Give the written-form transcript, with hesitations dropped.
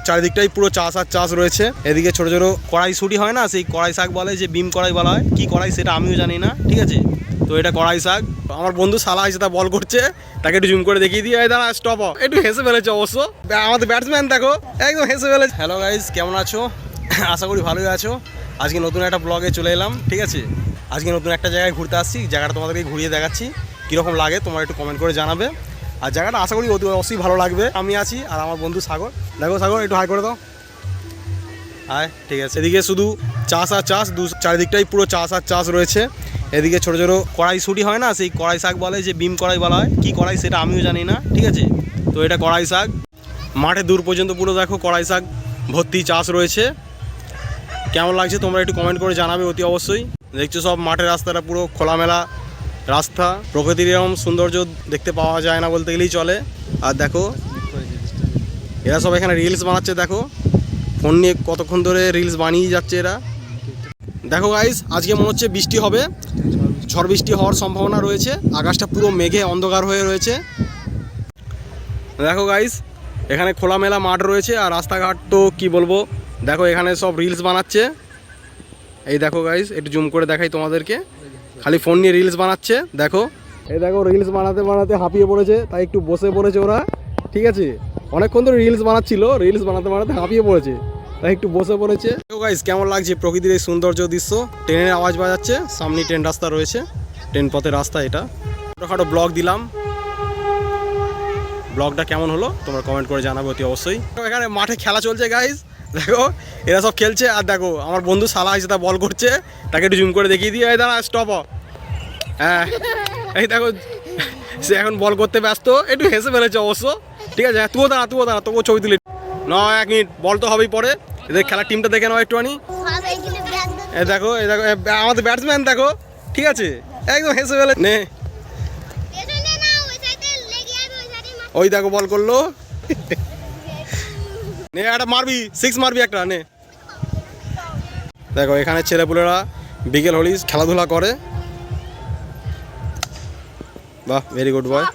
চারিদিকটাই পুরো চাষ আর চাষ রয়েছে। এদিকে ছোট ছোট কড়াইশুঁটি হয় না, সেই কড়াই শাক বলে, যে বিম কড়াই বলা হয়, কি কড়াই সেটা আমিও জানি না, ঠিক আছে। তো এটা কড়াই শাক। আমার বন্ধু শালা এসে তা বল করছে, তাকে একটু জুম করে দেখিয়ে দিয়ে দাঁড়া স্টপ। একটু হেসে ফেলেছে অবশ্য আমাদের ব্যাটসম্যান, দেখো একদম হেসে ফেলেছে। হ্যালো গাইজ, কেমন আছো? আশা করি ভালোই আছো। আজকে নতুন একটা ব্লগে চলে এলাম, ঠিক আছে। আজকে নতুন একটা জায়গায় ঘুরতে আসছি, জায়গাটা তোমাদেরকে ঘুরিয়ে দেখাচ্ছি, কীরকম লাগে তোমরা একটু কমেন্ট করে জানাবে। আর জায়গাটা আশা করি অবশ্যই ভালো লাগবে। আমি আছি আর আমার বন্ধু সাগর। দেখো সাগর, একটু হাই করে দাও। হাই, ঠিক আছে। এদিকে শুধু চাষ আর চাষ, চারিদিকটাই পুরো চাষ আর চাষ রয়েছে। এদিকে ছোট ছোট কড়াইশুঁটি হয় না, সেই কড়াই শাক বলে, যে বিম কড়াই বলা হয়, কি কড়াই সেটা আমিও জানি না, ঠিক আছে। তো এটা কড়াই শাক। মাঠে দূর পর্যন্ত পুরো দেখো কড়াই শাক ভর্তি চাষ রয়েছে। কেমন লাগছে তোমরা একটু কমেন্ট করে জানাবে অতি অবশ্যই। দেখছো সব মাঠের রাস্তাটা পুরো খোলামেলা রাস্তা, প্রকৃতির এরকম সৌন্দর্য দেখতে পাওয়া যায় না বলতে গেলেই চলে। আর দেখো এরা সব এখানে রিলস বানাচ্ছে, দেখো ফোন নিয়ে কতক্ষণ ধরে রিলস বানিয়ে যাচ্ছে এরা। দেখো গাইস, আজকে মনে হচ্ছে বৃষ্টি হবে, ঝড় বৃষ্টি হওয়ার সম্ভাবনা রয়েছে। আকাশটা পুরো মেঘে অন্ধকার হয়ে রয়েছে। দেখো গাইস, এখানে খোলামেলা মাঠ রয়েছে আর রাস্তাঘাট তো কি বলবো। দেখো এখানে সব রিলস বানাচ্ছে। এই দেখো গাইস, একটু জুম করে দেখাই তোমাদেরকে, খালি ফোন নিয়ে রিলস বানাচ্ছে। দেখো এই দেখো রিলস বানাতে বানাতে হাঁপিয়ে পড়েছে, তাই একটু বসে পড়েছে ওরা, ঠিক আছে। অনেকক্ষণ ধরে রিলস বানাচ্ছিল, রিলস বানাতে বানাতে হাঁপিয়ে পড়েছে, তাই একটু বসে পড়েছে। তো গাইস, কেমন লাগছে প্রকৃতির এই সৌন্দর্য দৃশ্য? ট্রেনের আওয়াজ বাজাচ্ছে, সামনে ট্রেন রাস্তা রয়েছে, ট্রেন পথের রাস্তা এটা। ছোটোখাটো ব্লগ দিলাম, ব্লগটা কেমন হলো তোমরা কমেন্ট করে জানাবে অতি অবশ্যই। এখানে মাঠে খেলা চলছে গাইস, দেখো এরা সব খেলছে। আর দেখো আমার বন্ধু শালা এসে তা বল করছে, তাকে একটু জুম করে দেখিয়ে দিয়ে দাঁড়া স্টপ। হ্যাঁ, এই দেখো সে এখন বল করতে ব্যস্ত, একটু হেসে ফেলেছে অবশ্য, ঠিক আছে। তুইও দাঁড়া তোকেও ছবি তুলি না, 1 মিনিট, বল তো হবেই পরে। এদের খেলার টিমটা দেখে নাও একটুখানি। এই দেখো আমাদের ব্যাটসম্যান, দেখো, ঠিক আছে, একদম হেসে ফেলে নে। ওই দেখো বল করলো, নে একটা মারবি, 6 মারবি একটা, নে। দেখো এখানে ছেলেপুলেরা বিকেল হলি খেলাধুলা করে। বাহ, ভেরি গুড বয়।